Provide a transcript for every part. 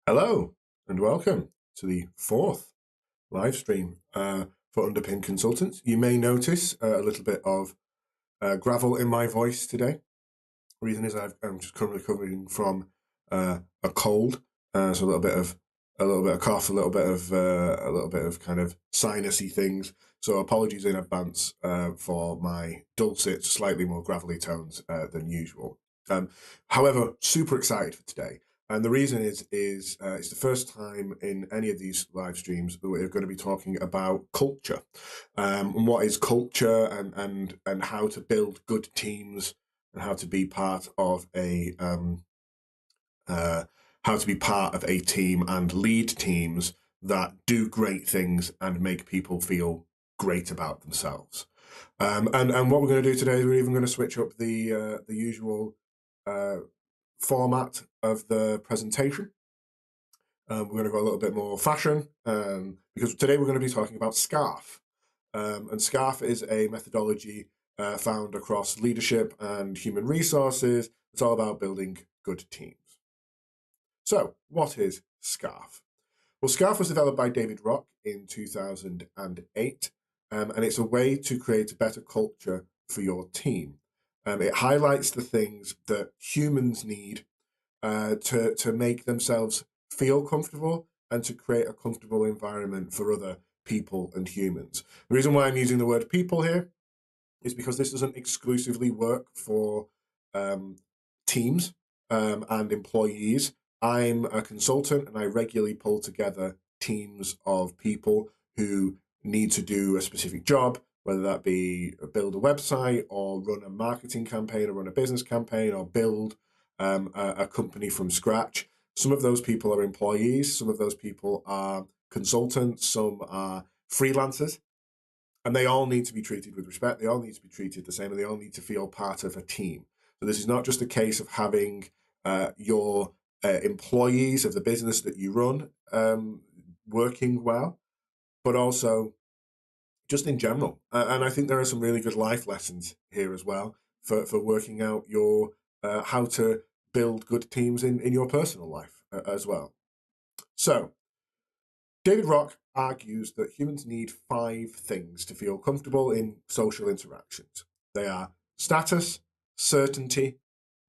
Hello and welcome to the fourth live stream for Underpin Consultants. You may notice a little bit of gravel in my voice today. The reason is I'm just currently recovering from a cold, so a little bit of cough, a little bit of kind of sinusy things. So apologies in advance for my dulcet, slightly more gravelly tones than usual. However, super excited for today. And the reason is it's the first time in any of these live streams that we're going to be talking about culture, and what is culture, and how to build good teams, and how to be part of a team and lead teams that do great things and make people feel great about themselves. And what we're going to do today is we're even going to switch up the usual format of the presentation. We're going to go a little bit more fashion, because today we're going to be talking about SCARF. And SCARF is a methodology found across leadership and human resources. It's all about building good teams. So, what is SCARF? Well, SCARF was developed by David Rock in 2008, and it's a way to create a better culture for your team. It highlights the things that humans need to make themselves feel comfortable and to create a comfortable environment for other people and humans. The reason why I'm using the word people here is because this doesn't exclusively work for teams and employees. I'm a consultant and I regularly pull together teams of people who need to do a specific job, whether that be build a website or run a marketing campaign or run a business campaign or build a company from scratch. Some of those people are employees, some of those people are consultants, some are freelancers, and they all need to be treated with respect. They all need to be treated the same, and they all need to feel part of a team. So this is not just a case of having your employees of the business that you run working well, but also just in general. And I think there are some really good life lessons here as well for working out your how to build good teams in your personal life as well. So David Rock argues that humans need 5 things to feel comfortable in social interactions. They are status, certainty,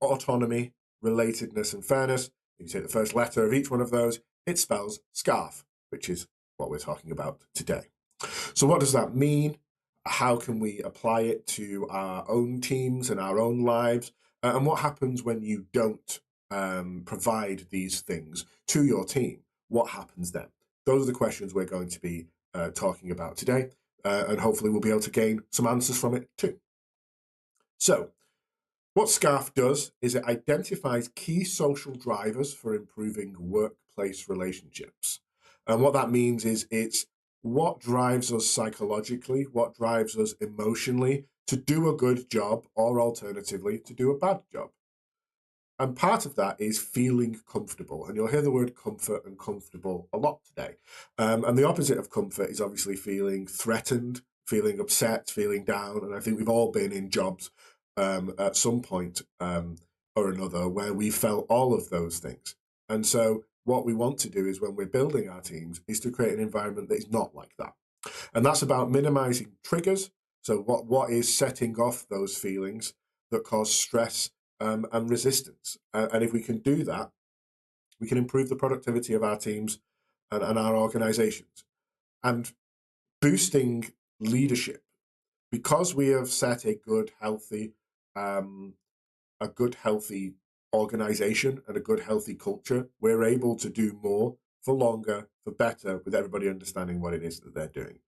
autonomy, relatedness, and fairness. If you take the first letter of each one of those, it spells SCARF, which is what we're talking about today. So what does that mean? How can we apply it to our own teams and our own lives? And what happens when you don't provide these things to your team? What happens then? Those are the questions we're going to be talking about today, and hopefully we'll be able to gain some answers from it too. So, what SCARF does is it identifies key social drivers for improving workplace relationships. And what that means is it's what drives us psychologically, what drives us emotionally to do a good job, or alternatively, to do a bad job. And part of that is feeling comfortable. And you'll hear the word comfort and comfortable a lot today. And the opposite of comfort is obviously feeling threatened, feeling upset, feeling down. And I think we've all been in jobs at some point or another where we felt all of those things. And so what we want to do is when we're building our teams is to create an environment that is not like that. And that's about minimizing triggers. So what is setting off those feelings that cause stress and resistance. And if we can do that, we can improve the productivity of our teams and our organizations. And boosting leadership, because we have set a good, healthy organization and a good, healthy culture, we're able to do more for longer, for better, with everybody understanding what it is that they're doing.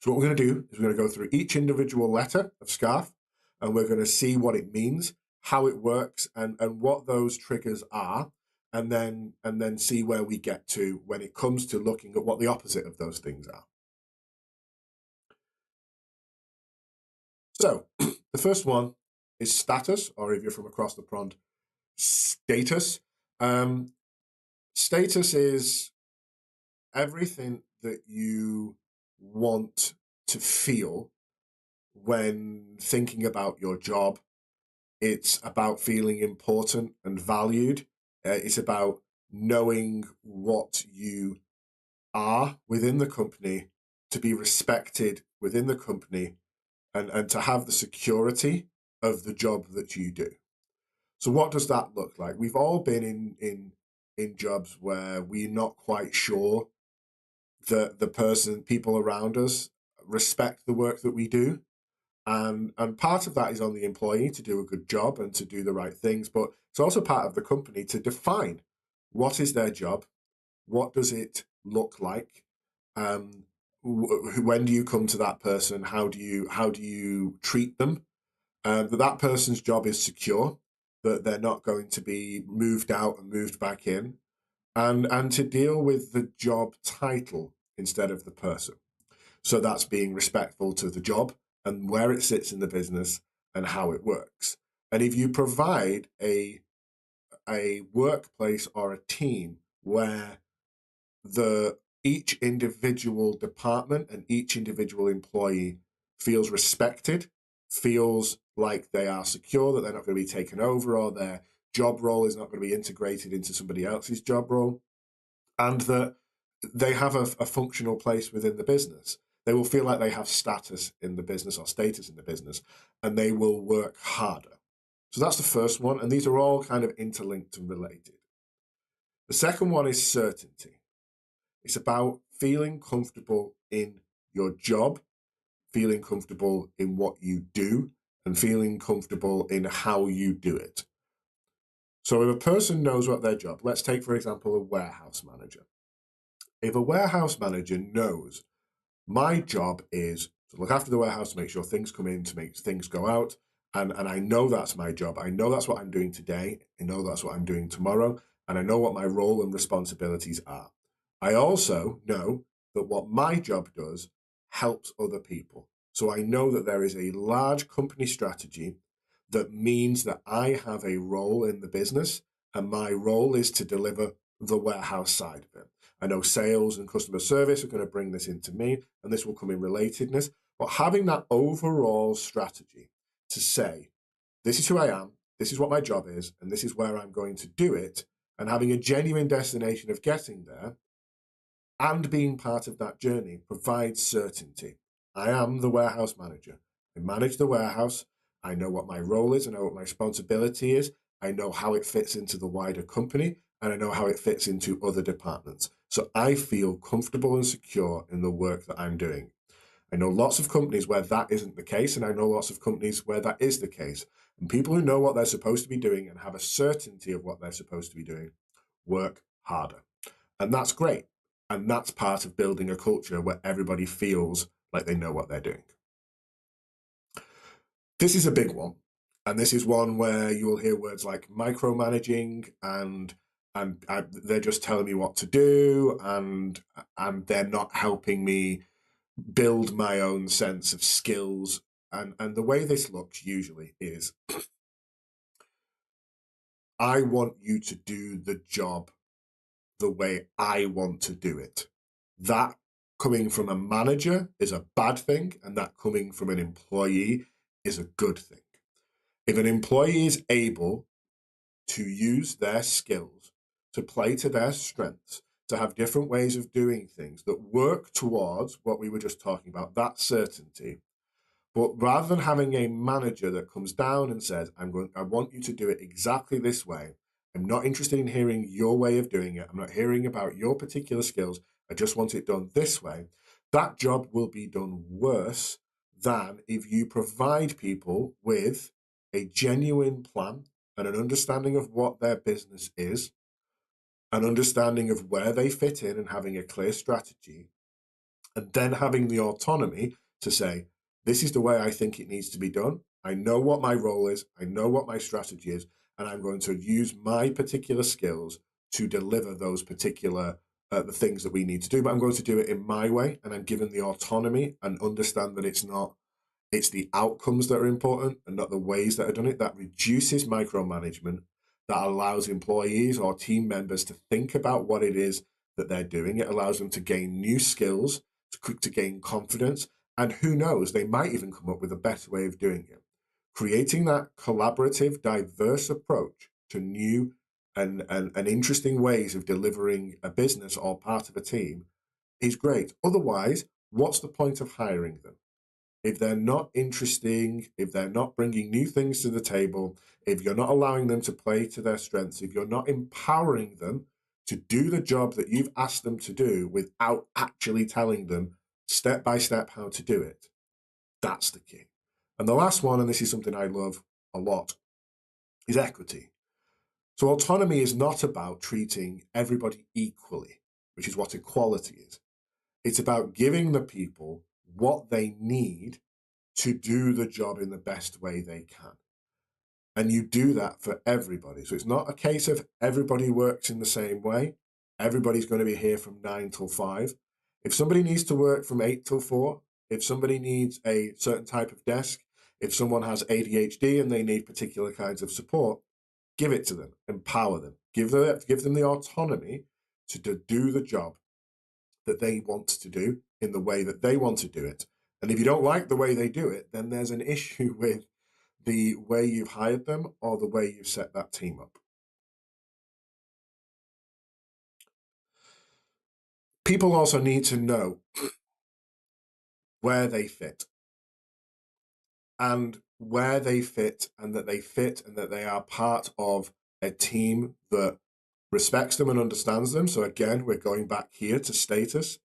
So what we're going to do is we're going to go through each individual letter of SCARF, and we're going to see what it means, how it works, and what those triggers are, and then see where we get to when it comes to looking at what the opposite of those things are. So the first one is status, or if you're from across the pond, status. Status is everything that you want to feel when thinking about your job. It's about feeling important and valued. It's about knowing what you are within the company, to be respected within the company, and to have the security of the job that you do. So what does that look like? We've all been in jobs where we're not quite sure that people around us respect the work that we do. And part of that is on the employee to do a good job and to do the right things, but it's also part of the company to define what is their job, what does it look like, um, when do you come to that person, how do you treat them, that person's job is secure, that they're not going to be moved out and moved back in, and to deal with the job title instead of the person. So that's being respectful to the job and where it sits in the business and how it works. And if you provide a workplace or a team where each individual department and each individual employee feels respected, feels like they are secure, that they're not going to be taken over, or their job role is not going to be integrated into somebody else's job role, and that they have a functional place within the business. They will feel like they have status in the business or status in the business, and they will work harder. So that's the first one, and these are all kind of interlinked and related. The second one is certainty. It's about feeling comfortable in your job, feeling comfortable in what you do, and feeling comfortable in how you do it. So if a person knows what their job, let's take, for example, a warehouse manager. If a warehouse manager knows my job is to look after the warehouse, to make sure things come in, to make things go out, and I know that's my job. I know that's what I'm doing today. I know that's what I'm doing tomorrow, and I know what my role and responsibilities are. I also know that what my job does helps other people. So I know that there is a large company strategy that means that I have a role in the business, and my role is to deliver the warehouse side of it. I know sales and customer service are going to bring this into me, and this will come in relatedness. But having that overall strategy to say, this is who I am, this is what my job is, and this is where I'm going to do it, and having a genuine destination of getting there and being part of that journey provides certainty. I am the warehouse manager. I manage the warehouse. I know what my role is. I know what my responsibility is. I know how it fits into the wider company, and I know how it fits into other departments. So I feel comfortable and secure in the work that I'm doing. I know lots of companies where that isn't the case, and I know lots of companies where that is the case. And people who know what they're supposed to be doing and have a certainty of what they're supposed to be doing work harder. And that's great. And that's part of building a culture where everybody feels like they know what they're doing. This is a big one. And this is one where you will hear words like micromanaging and they're just telling me what to do, and they're not helping me build my own sense of skills. And the way this looks usually is I want you to do the job the way I want to do it. That coming from a manager is a bad thing, and that coming from an employee is a good thing. If an employee is able to use their skills to play to their strengths, to have different ways of doing things that work towards what we were just talking about, that certainty. But rather than having a manager that comes down and says, I want you to do it exactly this way. I'm not interested in hearing your way of doing it. I'm not hearing about your particular skills. I just want it done this way. That job will be done worse than if you provide people with a genuine plan and an understanding of what their business is, an understanding of where they fit in, and having a clear strategy, and then having the autonomy to say, this is the way I think it needs to be done. I know what my role is. I know what my strategy is. And I'm going to use my particular skills to deliver those particular the things that we need to do. But I'm going to do it in my way. And I'm given the autonomy and understand that it's the outcomes that are important and not the ways that are done it. That reduces micromanagement, that allows employees or team members to think about what it is that they're doing. It allows them to gain new skills, to gain confidence, and who knows, they might even come up with a better way of doing it. Creating that collaborative, diverse approach to new and interesting ways of delivering a business or part of a team is great. Otherwise, what's the point of hiring them? If they're not interesting, if they're not bringing new things to the table, if you're not allowing them to play to their strengths, if you're not empowering them to do the job that you've asked them to do without actually telling them step by step how to do it, that's the key. And the last one, and this is something I love a lot, is equity. So autonomy is not about treating everybody equally, which is what equality is. It's about giving the people what they need to do the job in the best way they can. And you do that for everybody. So it's not a case of everybody works in the same way. Everybody's going to be here from 9 till 5. If somebody needs to work from 8 till 4, if somebody needs a certain type of desk, if someone has ADHD and they need particular kinds of support, give it to them, empower them, give them the autonomy to do the job that they want to do in the way that they want to do it. And if you don't like the way they do it, then there's an issue with the way you've hired them or the way you've set that team up. People also need to know where they fit and where they fit and that they are part of a team that respects them and understands them. So again, we're going back here to status.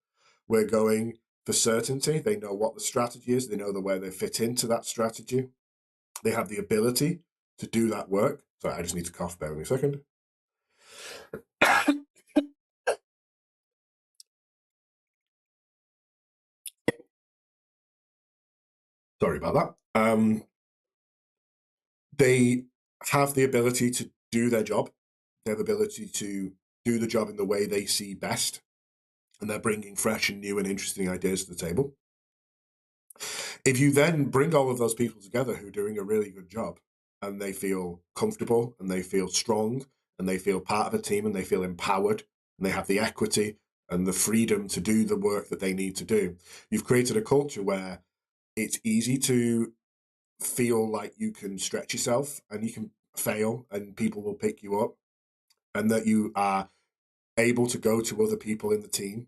We're going for certainty. They know what the strategy is. They know where they fit into that strategy. They have the ability to do that work. Sorry, I just need to cough. Bear with me a second. Sorry about that. They have the ability to do their job. They have the ability to do the job in the way they see best. And they're bringing fresh and new and interesting ideas to the table. If you then bring all of those people together who are doing a really good job and they feel comfortable and they feel strong and they feel part of a team and they feel empowered and they have the equity and the freedom to do the work that they need to do, you've created a culture where it's easy to feel like you can stretch yourself and you can fail and people will pick you up, and that you are able to go to other people in the team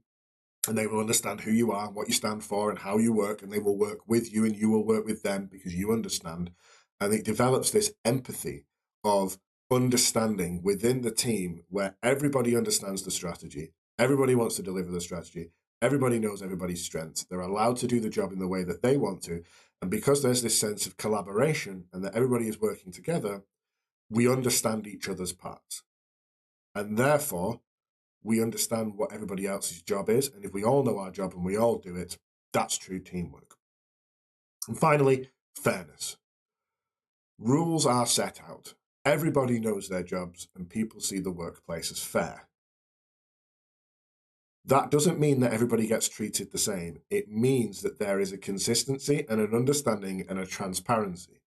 and they will understand who you are, what you stand for, and how you work, and they will work with you and you will work with them because you understand. And it develops this empathy of understanding within the team where everybody understands the strategy, everybody wants to deliver the strategy, everybody knows everybody's strengths, they're allowed to do the job in the way that they want to. And because there's this sense of collaboration and that everybody is working together, we understand each other's parts. And therefore, we understand what everybody else's job is. And if we all know our job and we all do it, that's true teamwork. And finally, fairness. Rules are set out. Everybody knows their jobs and people see the workplace as fair. That doesn't mean that everybody gets treated the same. It means that there is a consistency and an understanding and a transparency.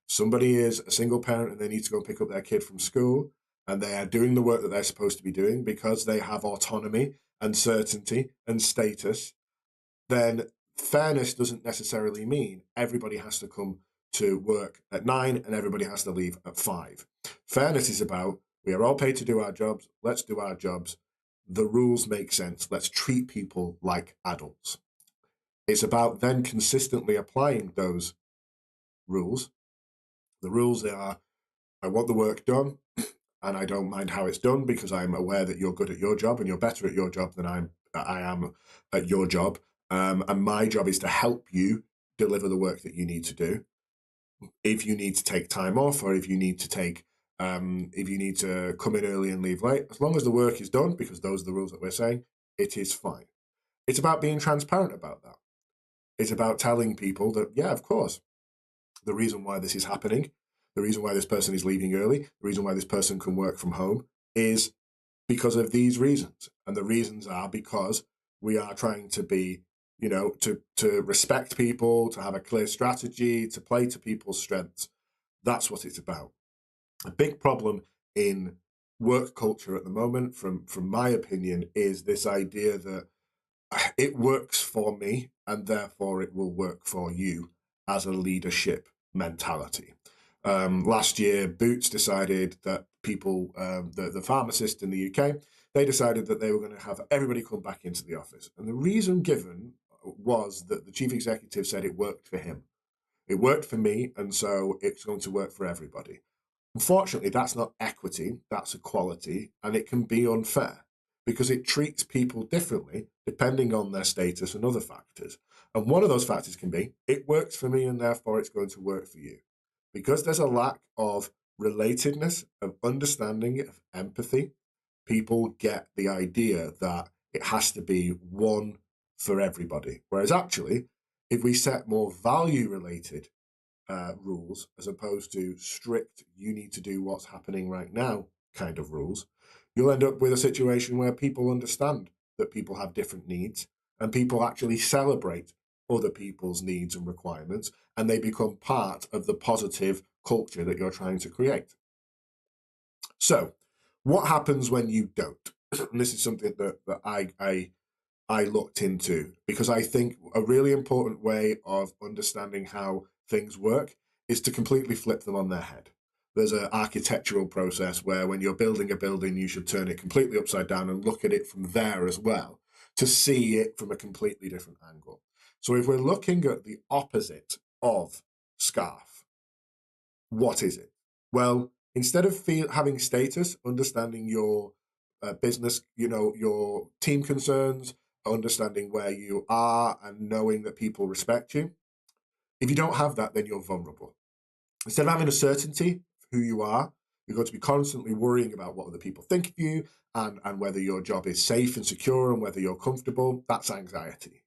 Somebody is a single parent and they need to go and pick up their kid from school and they are doing the work that they're supposed to be doing because they have autonomy and certainty and status, then fairness doesn't necessarily mean everybody has to come to work at 9 and everybody has to leave at 5. Fairness is about, we are all paid to do our jobs, let's do our jobs. The rules make sense, let's treat people like adults. It's about then consistently applying those rules. The rules are, I want the work done, and I don't mind how it's done because I'm aware that you're good at your job and you're better at your job than I am at your job. And my job is to help you deliver the work that you need to do. If you need to take time off, or if you need to come in early and leave late, as long as the work is done, because those are the rules that we're saying, it is fine. It's about being transparent about that. It's about telling people that, yeah, of course, the reason why this is happening, the reason why this person is leaving early, the reason why this person can work from home is because of these reasons. And the reasons are because we are trying to be, to respect people, to have a clear strategy, to play to people's strengths. That's what it's about. A big problem in work culture at the moment, from my opinion, is this idea that it works for me and therefore it will work for you as a leadership mentality. Last year, Boots decided that people, the pharmacists in the UK, they decided that they were going to have everybody come back into the office. And the reason given was that the chief executive said it worked for him. It worked for me, and so it's going to work for everybody. Unfortunately, that's not equity, that's equality, and it can be unfair because it treats people differently depending on their status and other factors. And one of those factors can be, it works for me and therefore it's going to work for you. Because there's a lack of relatedness, of understanding, of empathy, people get the idea that it has to be one for everybody. Whereas actually, if we set more value related rules as opposed to strict, you need to do what's happening right now kind of rules, you'll end up with a situation where people understand that people have different needs and people actually celebrate other people's needs and requirements, and they become part of the positive culture that you're trying to create. So, what happens when you don't? And this is something that I looked into because I think a really important way of understanding how things work is to completely flip them on their head. There's an architectural process where when you're building a building, you should turn it completely upside down and look at it from there as well to see it from a completely different angle. So if we're looking at the opposite of scarf, what is it? Well, instead of having status, understanding your business, your team concerns, understanding where you are and knowing that people respect you. If you don't have that, then you're vulnerable. Instead of having a certainty of who you are, you're going to be constantly worrying about what other people think of you and whether your job is safe and secure and whether you're comfortable. That's anxiety.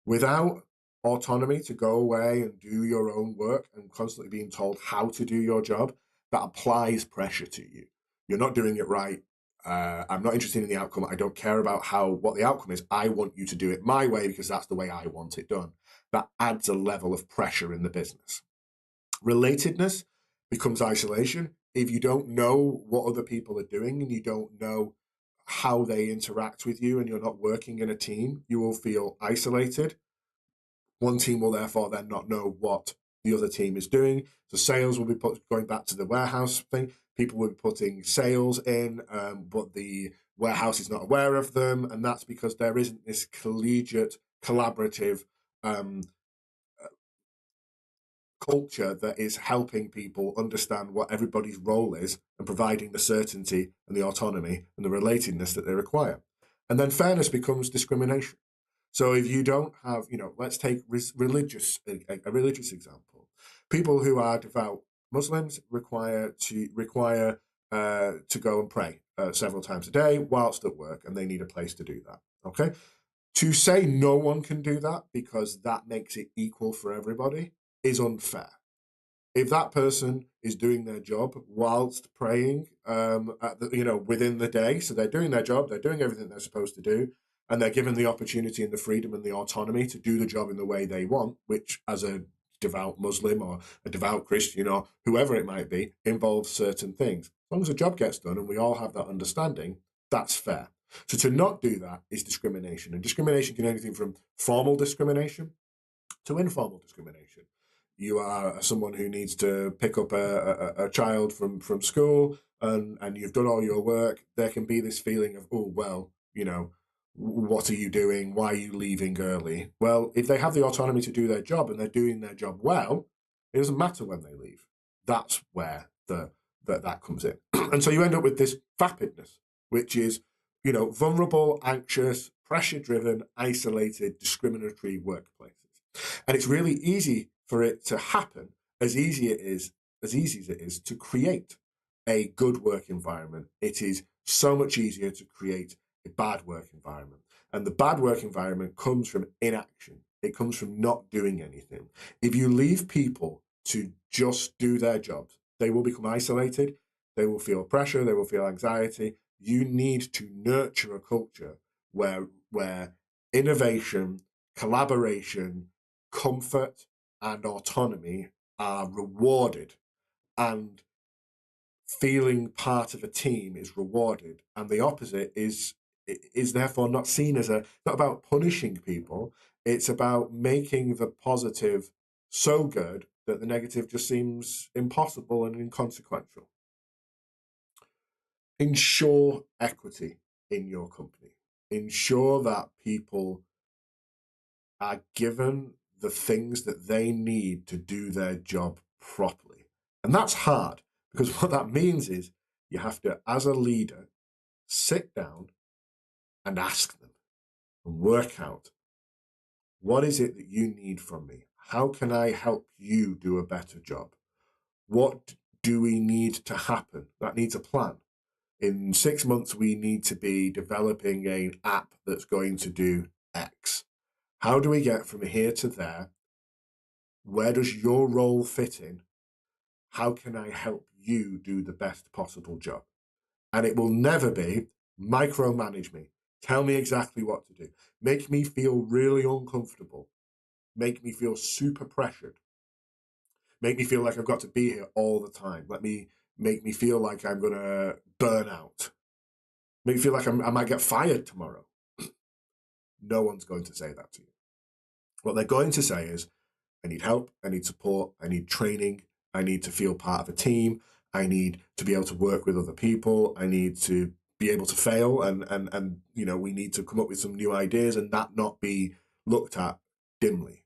Without autonomy to go away and do your own work and constantly being told how to do your job, that applies pressure to you. You're not doing it right. I'm not interested in the outcome. I don't care about what the outcome is. I want you to do it my way because that's the way I want it done. That adds a level of pressure in the business. Relatedness becomes isolation. If you don't know what other people are doing and you don't know how they interact with you and you're not working in a team, you will feel isolated. One team will therefore then not know what the other team is doing. So sales will be going back to the warehouse thing. People will be putting sales in, but the warehouse is not aware of them. And that's because there isn't this collegiate, collaborative culture that is helping people understand what everybody's role is and providing the certainty and the autonomy and the relatedness that they require. And then fairness becomes discrimination. So if you don't have, let's take a religious example. People who are devout Muslims require to go and pray several times a day whilst at work, and they need a place to do that. Okay, to say no one can do that because that makes it equal for everybody is unfair. If that person is doing their job whilst praying, within the day, so they're doing their job, they're doing everything they're supposed to do, and they're given the opportunity and the freedom and the autonomy to do the job in the way they want, which as a devout Muslim or a devout Christian or whoever it might be, involves certain things. As long as the job gets done and we all have that understanding, that's fair. So to not do that is discrimination. And discrimination can be anything from formal discrimination to informal discrimination. You are someone who needs to pick up a child from school and you've done all your work. There can be this feeling of, oh, well, what are you doing? Why are you leaving early? Well, if they have the autonomy to do their job and they're doing their job well, it doesn't matter when they leave. That's where that comes in. And so you end up with this vapidness, which is, vulnerable, anxious, pressure-driven, isolated, discriminatory workplaces. And it's really easy for it to happen, as easy as it is to create a good work environment. It is so much easier to create a bad work environment. And the bad work environment comes from inaction. It comes from not doing anything. If you leave people to just do their jobs, they will become isolated. They will feel pressure. They will feel anxiety. You need to nurture a culture where innovation, collaboration, comfort, and autonomy are rewarded, and feeling part of a team is rewarded, and the opposite is therefore not seen as not about punishing people. It's about making the positive so good that the negative just seems impossible and inconsequential. ensure equity in your company. Ensure that people are given the things that they need to do their job properly. And that's hard, because what that means is you have to, as a leader, sit down and ask them and work out, what is it that you need from me? How can I help you do a better job? What do we need to happen? That needs a plan. In 6 months, we need to be developing an app that's going to do X. How do we get from here to there? Where does your role fit in? How can I help you do the best possible job? And it will never be micromanage me. Tell me exactly what to do. Make me feel really uncomfortable. Make me feel super pressured. Make me feel like I've got to be here all the time. Make me feel like I'm going to burn out. Make me feel like I might get fired tomorrow. No one's going to say that to you. What they're going to say is, I need help, I need support, I need training, I need to feel part of a team, I need to be able to work with other people, I need to be able to fail, and we need to come up with some new ideas and that not be looked at dimly.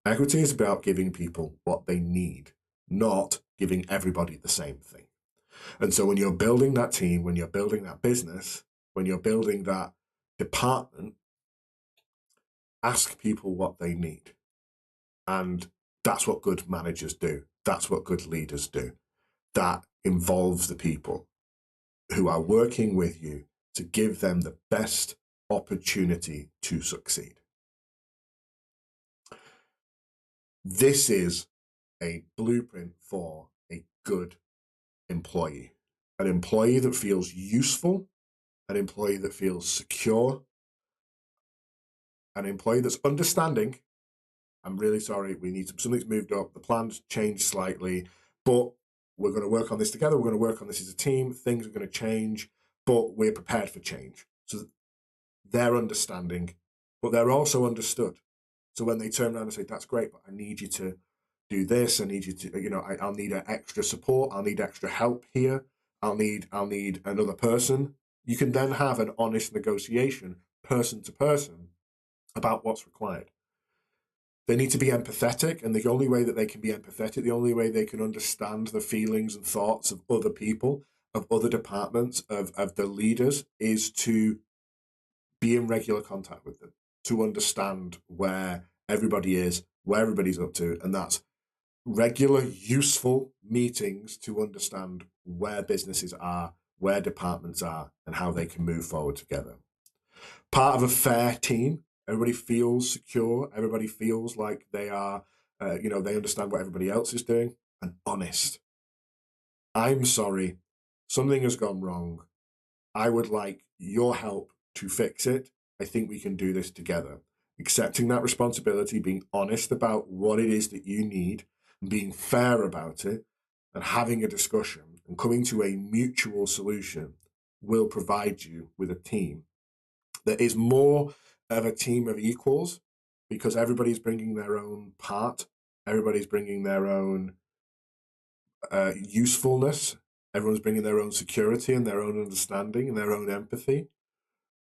Equity is about giving people what they need, not giving everybody the same thing. And so when you're building that team, when you're building that business, when you're building that department, ask people what they need. And that's what good managers do. That's what good leaders do. That involves the people who are working with you to give them the best opportunity to succeed. This is a blueprint for a good employee. An employee that feels useful, an employee that feels secure, an employee that's understanding. I'm really sorry, something's moved up, the plan's changed slightly, but we're going to work on this together, we're going to work on this as a team, things are going to change, but we're prepared for change. So they're understanding, but they're also understood. So when they turn around and say, that's great, but I need you to do this, I need you to, I'll need extra support, I'll need extra help here, I'll need another person. You can then have an honest negotiation, person to person, about what's required. They need to be empathetic, and the only way that they can be empathetic, the only way they can understand the feelings and thoughts of other people, of other departments, of the leaders, is to be in regular contact with them, to understand where everybody is, where everybody's up to, and that's regular, useful meetings to understand where businesses are, where departments are, and how they can move forward together. Part of a fair team, everybody feels secure, everybody feels like they are, they understand what everybody else is doing, and honest. I'm sorry, something has gone wrong. I would like your help to fix it. I think we can do this together. Accepting that responsibility, being honest about what it is that you need, and being fair about it, and having a discussion and coming to a mutual solution will provide you with a team that is more of a team of equals, because everybody's bringing their own part, everybody's bringing their own usefulness, everyone's bringing their own security and their own understanding and their own empathy.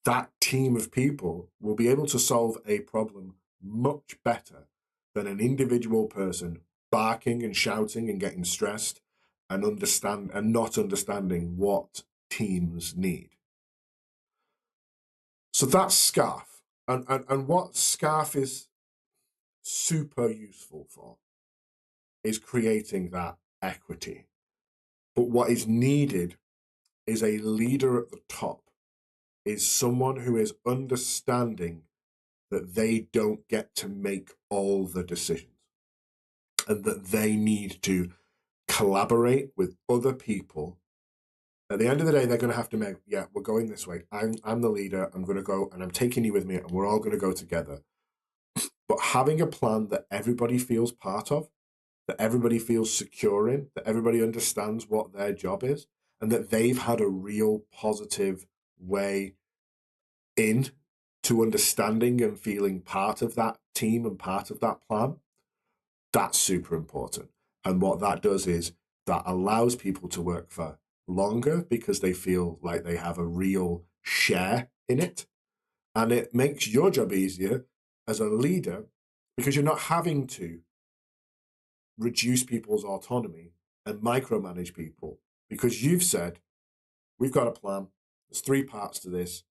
That team of people will be able to solve a problem much better than an individual person barking and shouting and getting stressed and not understanding what teams need. So that's SCARF. And what SCARF is super useful for is creating that equity. But what is needed is a leader at the top, is someone who is understanding that they don't get to make all the decisions and that they need to collaborate with other people. At the end of the day, they're going to have to make, yeah, we're going this way. I'm the leader. I'm going to go and I'm taking you with me and we're all going to go together. But having a plan that everybody feels part of, that everybody feels secure in, that everybody understands what their job is, and that they've had a real positive way in to understanding and feeling part of that team and part of that plan, that's super important. And what that does is that allows people to work for longer because they feel like they have a real share in it. And it makes your job easier as a leader because you're not having to reduce people's autonomy and micromanage people, because you've said, we've got a plan. There's 3 parts to this.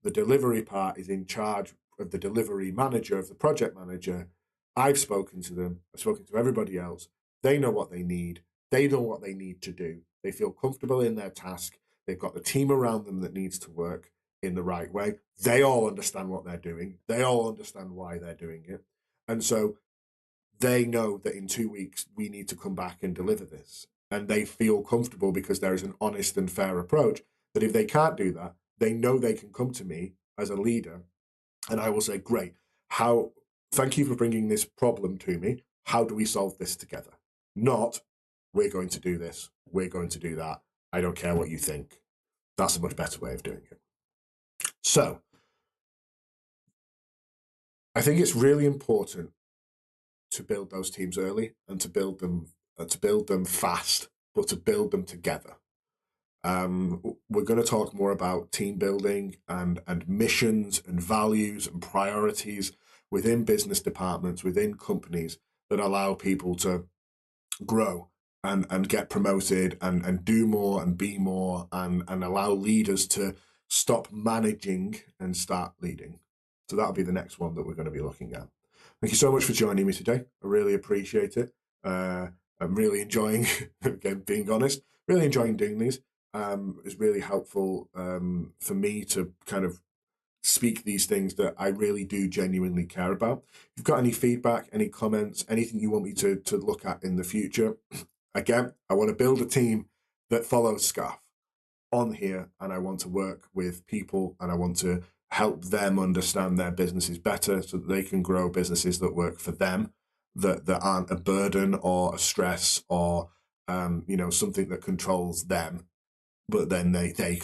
The delivery part is in charge of the delivery manager, of the project manager. I've spoken to them. I've spoken to everybody else. They know what they need. They know what they need to do. They feel comfortable in their task. They've got the team around them that needs to work in the right way. They all understand what they're doing. They all understand why they're doing it. And so they know that in 2 weeks, we need to come back and deliver this. And they feel comfortable because there is an honest and fair approach that if they can't do that, they know they can come to me as a leader and I will say, great, thank you for bringing this problem to me. How do we solve this together? Not, we're going to do this. We're going to do that. I don't care what you think. That's a much better way of doing it. So I think it's really important to build those teams early and to build them fast, but to build them together. We're going to talk more about team building and missions and values and priorities within business departments, within companies that allow people to grow and get promoted and do more and be more and allow leaders to stop managing and start leading. So that'll be the next one that we're going to be looking at. Thank you so much for joining me today. I really appreciate it. I'm really enjoying, again, being honest, really enjoying doing these. It's really helpful for me to kind of speak these things that I really do genuinely care about. If you've got any feedback, any comments, anything you want me to look at in the future, again, I want to build a team that follows SCARF on here, and I want to work with people and I want to help them understand their businesses better so that they can grow businesses that work for them, that aren't a burden or a stress or something that controls them, but then they can